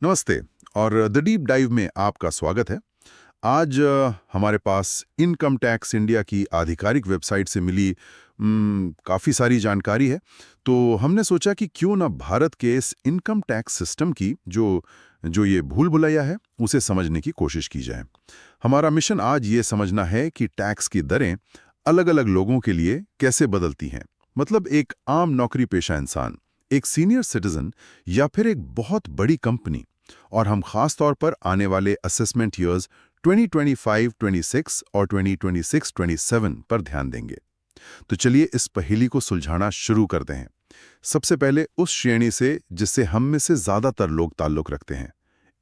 नमस्ते और the deep dive में आपका स्वागत है। आज हमारे पास इनकम टैक्स इंडिया की आधिकारिक वेबसाइट से मिली काफ़ी सारी जानकारी है। तो हमने सोचा कि क्यों ना भारत के इस इनकम टैक्स सिस्टम की जो जो ये भूल भुलैया है उसे समझने की कोशिश की जाए। हमारा मिशन आज ये समझना है कि टैक्स की दरें अलग-अलग लोगों के लिए कैसे बदलती हैं। मतलब एक आम नौकरी पेशा इंसान, एक सीनियर सिटीजन या फिर एक बहुत बड़ी कंपनी। और हम खास तौर पर आने वाले असेसमेंट ईयर्स 2025-26 और 2026-27 पर ध्यान देंगे। तो चलिए इस पहेली को सुलझाना शुरू करते हैं। सबसे पहले उस श्रेणी से जिससे हम में से ज्यादातर लोग ताल्लुक रखते हैं,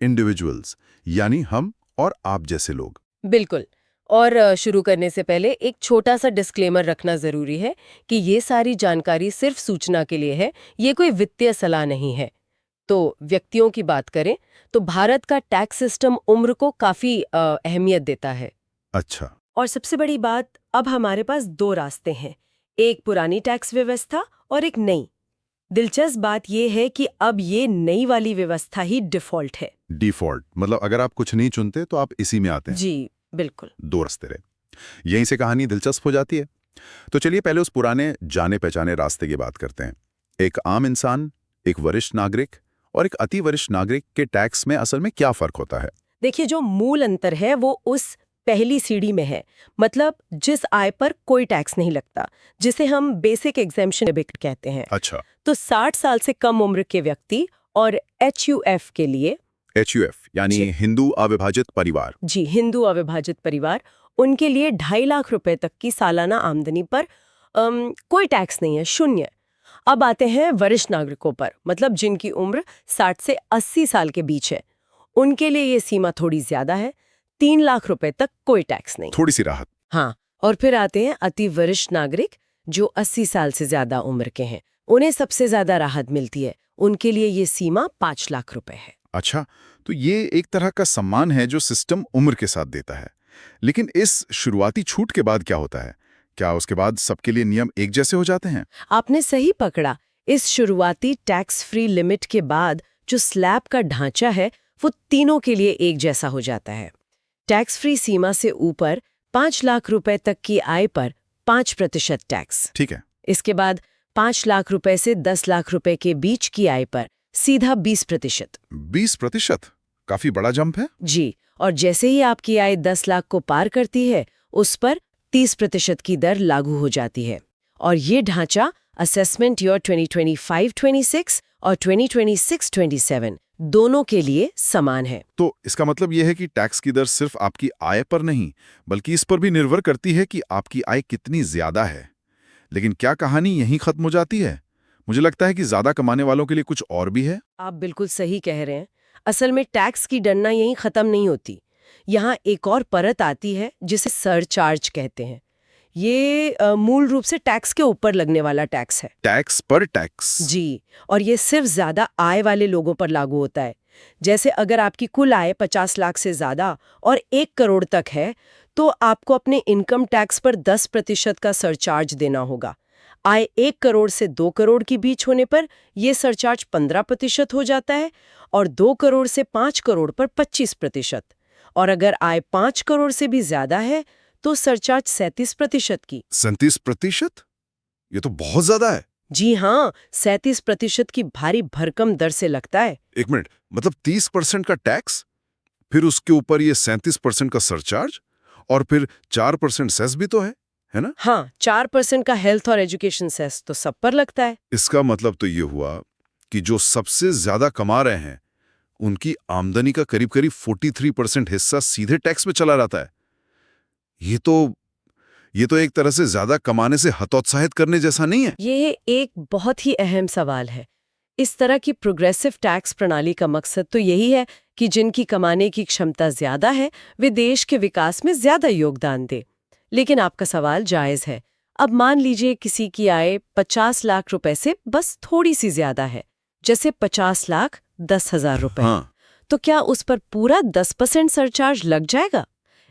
इंडिविजुअल्स, यानी हम और आप जैसे लोग। बिल्कुल। और शुरू करने से पहले एक छोटा सा डिस्क्लेमर रखना ज़रूरी है कि ये सारी जानकारी सिर्फ सूचना के लिए है, ये कोई वित्तीय सलाह नहीं है। तो व्यक्तियों की बात करें तो भारत का टैक्स सिस्टम उम्र को काफ़ी अहमियत देता है। अच्छा। और सबसे बड़ी बात, अब हमारे पास दो रास्ते हैं, एक पुरानी टैक्स व्यवस्था और एक नई। दिलचस्प बात यह है कि अब ये नई वाली व्यवस्था ही डिफ़ॉल्ट है। डिफॉल्ट मतलब अगर आप कुछ नहीं चुनते तो आप इसी में आते हैं। जी बिल्कुल। दो रास्ते रहे, यहीं से कहानी दिलचस्प हो जाती है। तो चलिए पहले उस पुराने जाने पहचाने रास्ते की बात करते हैं। एक आम इंसान, एक वरिष्ठ नागरिक और एक अति वरिष्ठ नागरिक के टैक्स में असल में क्या फर्क होता है? देखिए, जो मूल अंतर है वो उस पहली सीढ़ी में है। मतलब जिस आय पर कोई टैक्स नहीं लगता, जिसे हम बेसिक एग्जेम्पशन डेबिट कहते हैं। अच्छा। तो 60 साल से कम उम्र के व्यक्ति और HUF के लिए, HUF यानी हिंदू अविभाजित परिवार। जी हिंदू अविभाजित परिवार, उनके लिए 2.5 लाख रुपए तक की सालाना आमदनी पर कोई टैक्स नहीं है, शून्य। अब आते हैं वरिष्ठ नागरिकों पर, मतलब जिनकी उम्र 60 से 80 साल के बीच है। उनके लिए ये सीमा थोड़ी ज्यादा है, 3 लाख रुपए तक कोई टैक्स नहीं। थोड़ी सी राहत। हाँ, और फिर आते हैं अति वरिष्ठ नागरिक जो 80 साल से ज्यादा उम्र के हैं। उन्हें सबसे ज्यादा राहत मिलती है, उनके लिए ये सीमा 5 लाख रुपए है। अच्छा, तो ये एक तरह का सम्मान है जो सिस्टम उम्र के साथ देता है। लेकिन इस शुरुआती छूट के बाद क्या होता है? क्या उसके बाद सबके लिए नियम एक जैसे हो जाते हैं? आपने सही पकड़ा। इस शुरुआती टैक्स फ्री लिमिट के बाद जो स्लैब का ढांचा है वो तीनों के लिए एक जैसा हो जाता है। टैक्स फ्री सीमा से ऊपर 5 लाख रुपए तक की आय पर 5% टैक्स। ठीक है। इसके बाद 5 लाख रुपए से 10 लाख रुपए के बीच की आय पर सीधा 20%। 20%? काफी बड़ा जंप है। जी, और जैसे ही आपकी आय 10 लाख को पार करती है, उस पर 30% की दर लागू हो जाती है। और ये ढांचा असेसमेंट ईयर 2025-26 और 2026-27 दोनों के लिए समान है। तो इसका मतलब यह है कि टैक्स की दर सिर्फ आपकी आय पर नहीं, बल्कि इस पर भी निर्भर करती है कि आपकी आय कितनी ज्यादा है। लेकिन क्या कहानी यहीं खत्म हो जाती है? मुझे लगता है कि ज्यादा कमाने वालों के लिए कुछ और भी है। आप बिल्कुल सही कह रहे हैं। असल में टैक्स की गणना यहीं खत्म नहीं होती। यहाँ एक और परत आती है जिसे सरचार्ज कहते हैं। ये मूल रूप से टैक्स के ऊपर लगने वाला टैक्स है। टैक्स पर टैक्स। जी, और ये सिर्फ ज्यादा आय वाले लोगों पर लागू होता है। जैसे अगर आपकी कुल आय 50 लाख से ज्यादा और 1 करोड़ तक है, तो आपको अपने इनकम टैक्स पर 10% का सरचार्ज देना होगा। आय 1 करोड़ से 2 करोड़ के बीच होने पर यह सरचार्ज 15% हो जाता है और 2 करोड़ से 5 करोड़ पर 25%। और अगर आय 5 करोड़ से भी ज्यादा है तो सरचार्ज 37% की। 37%? ये तो बहुत ज्यादा है। जी हाँ, 37% की भारी भरकम दर से लगता है। एक मिनट, मतलब 30% का टैक्स, फिर उसके ऊपर ये 37% का सरचार्ज और फिर 4% सेस भी तो है ना? हाँ, 4% का हेल्थ और एजुकेशन सेस तो सब पर लगता है। इसका मतलब तो ये हुआ कि जो सबसे ज्यादा कमा रहे हैं उनकी आमदनी का करीब करीब 43% हिस्सा सीधे टैक्स में चला जाता है। ये तो एक तरह से ज्यादा कमाने से हतोत्साहित करने जैसा नहीं है? ये एक बहुत ही अहम सवाल है। इस तरह की प्रोग्रेसिव टैक्स प्रणाली का मकसद तो यही है कि जिनकी कमाने की क्षमता ज्यादा है वे देश के विकास में ज्यादा योगदान दें। लेकिन आपका सवाल जायज है। अब मान लीजिए किसी की आय 50 लाख रुपए से बस थोड़ी सी ज्यादा है, जैसे 50,10,000 रुपए। हाँ। तो क्या उस पर पूरा 10% सरचार्ज लग जाएगा?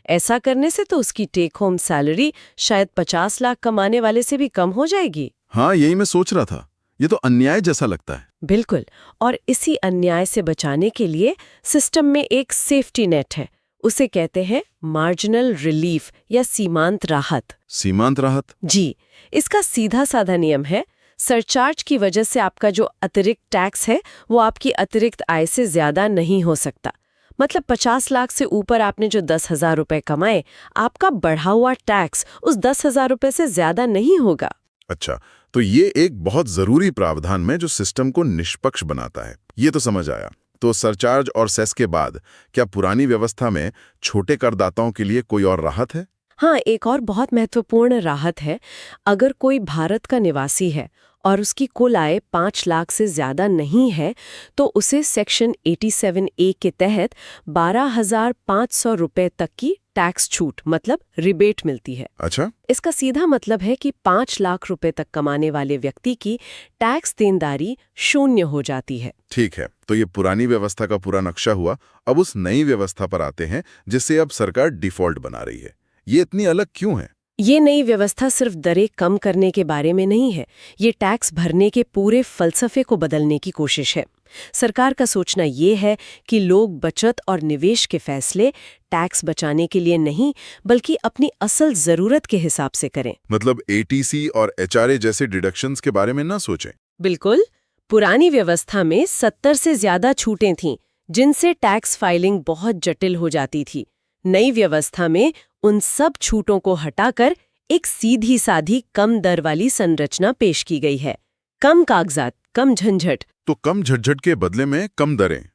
ऐसा करने से तो उसकी टेक होम सैलरी शायद 50 लाख कमाने वाले से भी कम हो जाएगी। हाँ, यही मैं सोच रहा था। ये तो अन्याय जैसा लगता है। बिल्कुल। और इसी अन्याय से बचाने के लिए सिस्टम में एक सेफ्टी नेट है। उसे कहते हैं मार्जिनल रिलीफ या सीमांत राहत। सीमांत राहत? जी, इसका सीधा साधा नियम है, सरचार्ज की वजह से आपका जो अतिरिक्त टैक्स है वो आपकी अतिरिक्त आय से ज्यादा नहीं हो सकता। मतलब 50 लाख से ऊपर आपने जो 10,000 रुपए कमाए, आपका बढ़ा हुआ टैक्स उस 10,000 रुपए से ज्यादा नहीं होगा। अच्छा, तो ये एक बहुत जरूरी प्रावधान में जो सिस्टम को निष्पक्ष बनाता है। ये तो समझ आया। तो सरचार्ज और सेस के बाद क्या पुरानी व्यवस्था में छोटे करदाताओं के लिए कोई और राहत है? हाँ, एक और बहुत महत्वपूर्ण राहत है। अगर कोई भारत का निवासी है और उसकी कुल आय 5 लाख से ज्यादा नहीं है, तो उसे सेक्शन 87A के तहत 12,500 रुपए तक की टैक्स छूट मतलब रिबेट मिलती है। अच्छा। इसका सीधा मतलब है कि 5 लाख रुपए तक कमाने वाले व्यक्ति की टैक्स देनदारी शून्य हो जाती है। ठीक है, तो ये पुरानी व्यवस्था का पूरा नक्शा हुआ। अब उस नई व्यवस्था पर आते हैं जिससे अब सरकार डिफॉल्ट बना रही है। ये इतनी अलग क्यों है? ये नई व्यवस्था सिर्फ दरें कम करने के बारे में नहीं है, ये टैक्स भरने के पूरे फलसफे को बदलने की कोशिश है। सरकार का सोचना ये है कि लोग बचत और निवेश के फैसले टैक्स बचाने के लिए नहीं, बल्कि अपनी असल जरूरत के हिसाब से करें। मतलब एटीसी और एचआरए जैसे डिडक्शंस के बारे में ना सोचें। बिल्कुल। पुरानी व्यवस्था में 70 से ज्यादा छूटें थीं, जिनसे टैक्स फाइलिंग बहुत जटिल हो जाती थी। नई व्यवस्था में उन सब छूटों को हटाकर एक सीधी साधी कम दर वाली संरचना पेश की गई है। कम कागजात, कम झंझट। तो कम झटझट के बदले में कम दरें।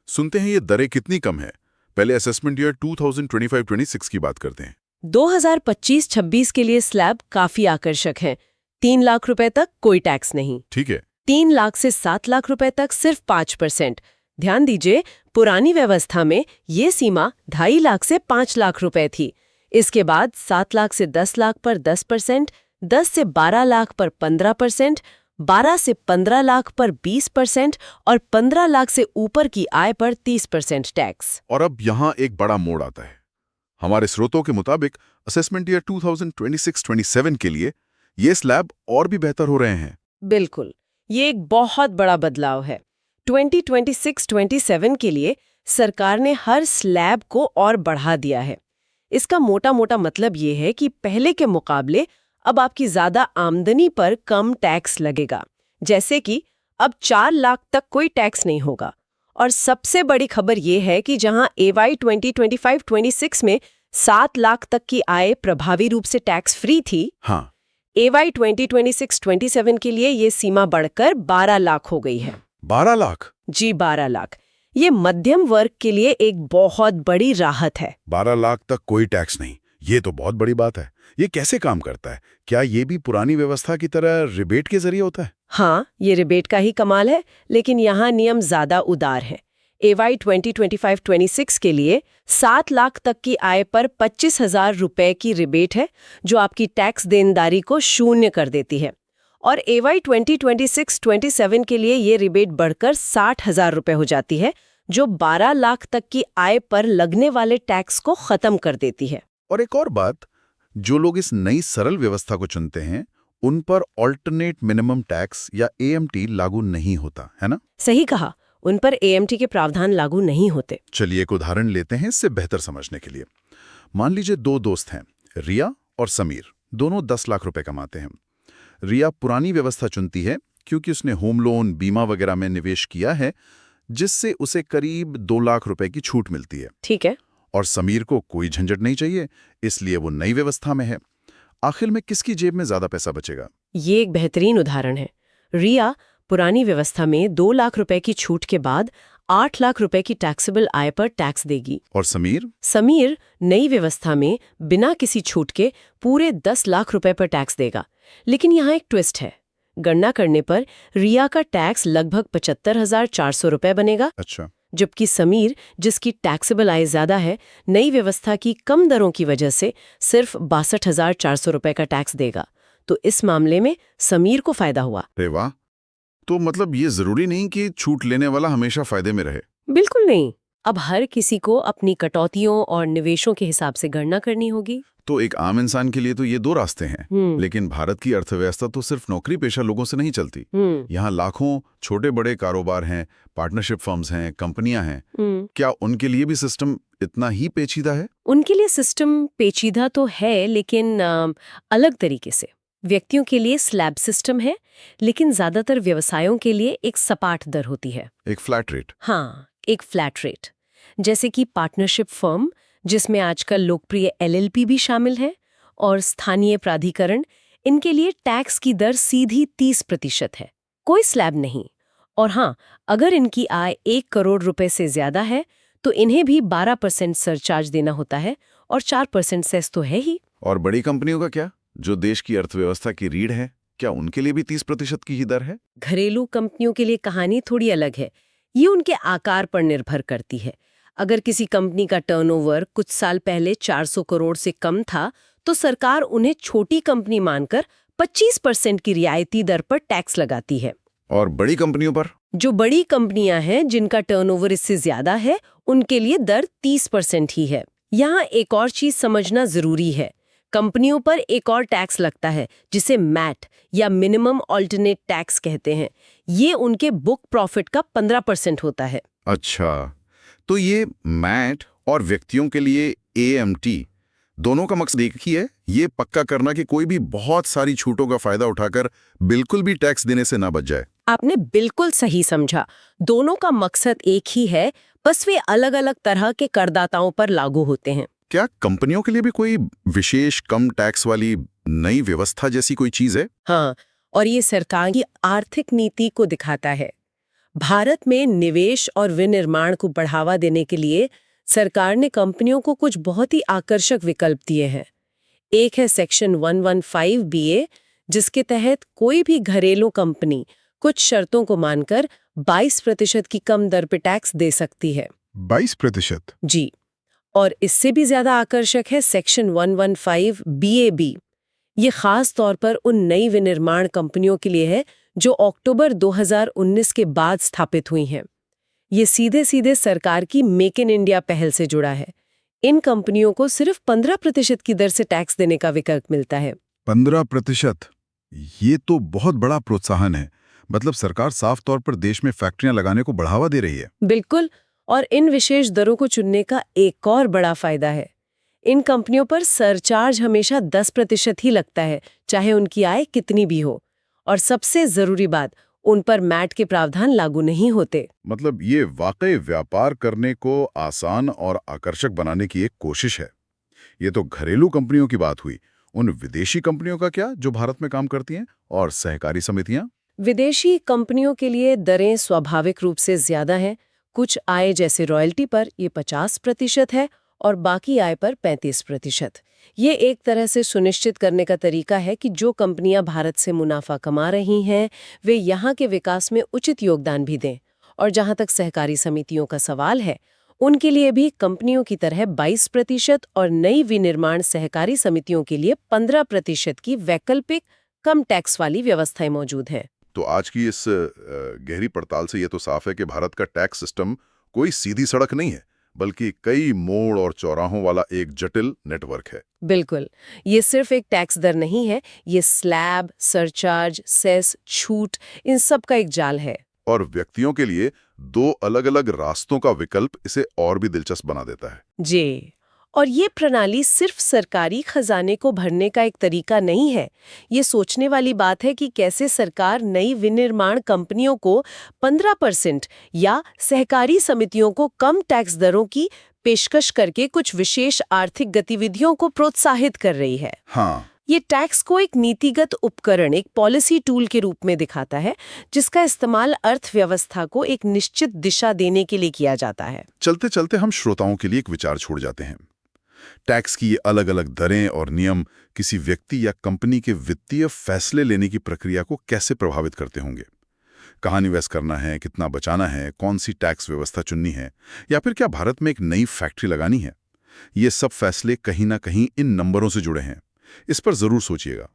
सुनते हैं ये दरें कितनी कम है? पहले असेसमेंट ईयर 2025-26 की बात करते हैं। 2025-26 के लिए स्लैब काफी आकर्षक है। 3 लाख रुपए तक कोई टैक्स नहीं। ठीक है। 3 लाख से 7 लाख रुपए तक सिर्फ 5%। ध्यान दीजिए, पुरानी व्यवस्था में ये सीमा 2.5 लाख से 5 लाख रुपए थी। इसके बाद 7 लाख से 10 लाख पर 10%, 10 से 12 लाख पर 15%, 12 से 15 लाख पर 20% और 15 लाख से ऊपर की आय पर 30% टैक्स। और अब यहाँ एक बड़ा मोड़ आता है। हमारे स्रोतों के मुताबिक असेसमेंट ईयर 2026-27 के लिए ये स्लैब और भी बेहतर हो रहे हैं। बिल्कुल, ये एक बहुत बड़ा बदलाव है। 2026-27 के लिए सरकार ने हर स्लैब को और बढ़ा दिया है। इसका मोटा मोटा मतलब ये है कि पहले के मुकाबले अब आपकी ज्यादा आमदनी पर कम टैक्स लगेगा। जैसे कि अब 4 लाख तक कोई टैक्स नहीं होगा। और सबसे बड़ी खबर ये है कि जहां AY 2025-26 में 7 लाख तक की आय प्रभावी रूप से टैक्स फ्री थी, हाँ, AY 2026-27 के लिए ये सीमा बढ़कर 12 लाख हो गई है। 12 लाख? जी, 12 लाख। ये मध्यम वर्ग के लिए एक बहुत बड़ी राहत है। 12 लाख तक कोई टैक्स नहीं, ये तो बहुत बड़ी बात है। ये कैसे काम करता है? क्या ये भी पुरानी व्यवस्था की तरह रिबेट के जरिए होता है? हाँ, ये रिबेट का ही कमाल है, लेकिन यहाँ नियम ज्यादा उदार है। AY 2025-26 के लिए 7 लाख तक की आय पर 25,000 रुपए की रिबेट है, जो आपकी टैक्स देनदारी को शून्य कर देती है। और AY 2026-27 के लिए ये रिबेट बढ़कर 60,000 रुपए हो जाती है, जो 12 लाख तक की आय पर लगने वाले टैक्स को खत्म कर देती है। और एक और बात, जो लोग इस नई सरल व्यवस्था को चुनते हैं, उन पर ऑल्टरनेट मिनिमम टैक्स या AMT लागू नहीं होता, है ना? सही कहा, उन पर AMT के प्रावधान लागू नहीं होते। चलिए एक उदाहरण लेते हैं इससे बेहतर समझने के लिए। मान लीजिए 2 दोस्त हैं, रिया और समीर। दोनों 10 लाख रुपए कमाते हैं। रिया पुरानी व्यवस्था चुनती है क्योंकि उसने होम लोन, बीमा वगैरह में निवेश किया है, जिससे उसे करीब 2 लाख रुपए की छूट मिलती है। ठीक है। और समीर को कोई झंझट नहीं चाहिए, इसलिए वो नई व्यवस्था में है। आखिर में किसकी जेब में ज्यादा पैसा बचेगा? ये एक बेहतरीन उदाहरण है। रिया पुरानी व्यवस्था में 2 लाख रुपए की छूट के बाद 8 लाख रुपए की टैक्सेबल आय पर टैक्स देगी। और समीर? समीर नई व्यवस्था में बिना किसी छूट के पूरे 10 लाख रुपए पर टैक्स देगा। लेकिन यहाँ एक ट्विस्ट है। गणना करने पर रिया का टैक्स लगभग 75,400 रुपए बनेगा। अच्छा। जबकि समीर, जिसकी टैक्सेबल आय ज्यादा है, नई व्यवस्था की कम दरों की वजह से सिर्फ 62,400 रुपए का टैक्स देगा। तो इस मामले में समीर को फायदा हुआ। अरे वाह! तो मतलब ये जरूरी नहीं कि छूट लेने वाला हमेशा फायदे में रहे। बिल्कुल नहीं। अब हर किसी को अपनी कटौतियों और निवेशों के हिसाब से गणना करनी होगी। तो एक आम इंसान के लिए तो ये दो रास्ते हैं, लेकिन भारत की अर्थव्यवस्था तो सिर्फ नौकरी पेशा लोगों से नहीं चलती। यहाँ लाखों छोटे बड़े कारोबार हैं, पार्टनरशिप फर्म्स हैं, कंपनियां हैं। क्या उनके लिए भी सिस्टम इतना ही पेचीदा है? उनके लिए सिस्टम पेचीदा तो है, लेकिन अलग तरीके से। व्यक्तियों के लिए स्लैब सिस्टम है, लेकिन ज्यादातर व्यवसायों के लिए एक सपाट दर होती है। एक फ्लैट रेट? हाँ, एक फ्लैट रेट। जैसे कि पार्टनरशिप फर्म, जिसमें आजकल लोकप्रिय LLP भी शामिल है, और स्थानीय प्राधिकरण, इनके लिए टैक्स की दर सीधी 30% है, कोई स्लैब नहीं। और हाँ, अगर इनकी आय 1 करोड़ रुपए से ज्यादा है तो इन्हें भी 12% सरचार्ज देना होता है, और 4% सेस तो है ही। और बड़ी कंपनियों का क्या, जो देश की अर्थव्यवस्था की रीढ़ है, क्या उनके लिए भी 30% की ही दर है? घरेलू कंपनियों के लिए कहानी थोड़ी अलग है। ये उनके आकार पर निर्भर करती है। अगर किसी कंपनी का टर्नओवर कुछ साल पहले 400 करोड़ से कम था, तो सरकार उन्हें छोटी कंपनी मानकर 25% की रियायती दर पर टैक्स लगाती है। और बड़ी कंपनियों पर? जो बड़ी कंपनियां हैं, जिनका टर्नओवर इससे ज्यादा है, उनके लिए दर 30% ही है। यहाँ एक और चीज समझना जरूरी है। कंपनियों पर एक और टैक्स लगता है, जिसे मैट या मिनिमम ऑल्टरनेट टैक्स कहते हैं। ये उनके बुक प्रॉफिट का 15% होता है। अच्छा, तो ये मैट और व्यक्तियों के लिए AMT, दोनों का मकसद एक ही है, ये पक्का करना कि कोई भी बहुत सारी छूटों का फायदा उठाकर बिल्कुल भी टैक्स देने से ना बच जाए। आपने बिल्कुल सही समझा। दोनों का मकसद एक ही है, बस वे अलग अलग तरह के करदाताओं पर लागू होते हैं। क्या कंपनियों के लिए भी कोई विशेष कम टैक्स वाली नई व्यवस्था जैसी कोई चीज है? हाँ, और ये सरकार की आर्थिक नीति को दिखाता है। भारत में निवेश और विनिर्माण को बढ़ावा देने के लिए सरकार ने कंपनियों को कुछ बहुत ही आकर्षक विकल्प दिए हैं। एक है सेक्शन 115 BA, जिसके तहत कोई भी घरेलू कंपनी कुछ शर्तों को मानकर 22% की कम दर पर टैक्स दे सकती है। 22%? जी। और इससे भी ज्यादा आकर्षक है सेक्शन 115 BAB। ये खास तौर पर उन नई विनिर्माण कंपनियों के लिए है जो अक्टूबर 2019 के बाद स्थापित हुई हैं। ये सीधे सीधे सरकार की मेक इन इंडिया पहल से जुड़ा है। इन कंपनियों को सिर्फ 15% की दर से टैक्स देने का विकल्प मिलता है। 15%? ये तो बहुत बड़ा प्रोत्साहन है। मतलब सरकार साफ तौर पर देश में फैक्ट्रियां लगाने को बढ़ावा दे रही है। बिल्कुल। और इन विशेष दरों को चुनने का एक और बड़ा फायदा है। इन कंपनियों पर सरचार्ज हमेशा 10% ही लगता है, चाहे उनकी आय कितनी भी हो। और सबसे जरूरी बात, उन पर मैट के प्रावधान लागू नहीं होते। मतलब ये वाकई व्यापार करने को आसान और आकर्षक बनाने की एक कोशिश है। ये तो घरेलू कंपनियों की बात हुई। उन विदेशी कंपनियों का क्या, जो भारत में काम करती हैं, और सहकारी समितियां? विदेशी कंपनियों के लिए दरें स्वाभाविक रूप से ज्यादा हैं। कुछ आय जैसे रॉयल्टी पर ये 50% है, और बाकी आय पर 35%। ये एक तरह से सुनिश्चित करने का तरीका है कि जो कंपनियां भारत से मुनाफा कमा रही हैं, वे यहाँ के विकास में उचित योगदान भी दें। और जहाँ तक सहकारी समितियों का सवाल है, उनके लिए भी कंपनियों की तरह 22% और नई विनिर्माण सहकारी समितियों के लिए 15% की वैकल्पिक कम टैक्स वाली व्यवस्थाएं मौजूद हैं। तो आज की इस गहरी पड़ताल से ये तो साफ है कि भारत का टैक्स सिस्टम कोई सीधी सड़क नहीं है, बल्कि कई मोड़ और चौराहों वाला एक जटिल नेटवर्क है। बिल्कुल। ये सिर्फ एक टैक्स दर नहीं है, ये स्लैब, सरचार्ज, सेस, छूट, इन सब का एक जाल है। और व्यक्तियों के लिए दो अलग-अलग रास्तों का विकल्प इसे और भी दिलचस्प बना देता है। जी। और ये प्रणाली सिर्फ सरकारी खजाने को भरने का एक तरीका नहीं है। ये सोचने वाली बात है कि कैसे सरकार नई विनिर्माण कंपनियों को 15% या सहकारी समितियों को कम टैक्स दरों की पेशकश करके कुछ विशेष आर्थिक गतिविधियों को प्रोत्साहित कर रही है। हाँ, ये टैक्स को एक नीतिगत उपकरण, एक पॉलिसी टूल के रूप में दिखाता है, जिसका इस्तेमाल अर्थव्यवस्था को एक निश्चित दिशा देने के लिए किया जाता है। चलते चलते हम श्रोताओं के लिए एक विचार छोड़ जाते हैं। टैक्स की ये अलग-अलग दरें और नियम किसी व्यक्ति या कंपनी के वित्तीय फैसले लेने की प्रक्रिया को कैसे प्रभावित करते होंगे? कहाँ निवेश करना है, कितना बचाना है, कौन सी टैक्स व्यवस्था चुननी है, या फिर क्या भारत में एक नई फैक्ट्री लगानी है? ये सब फैसले कहीं ना कहीं इन नंबरों से जुड़े हैं। इस पर जरूर सोचिएगा।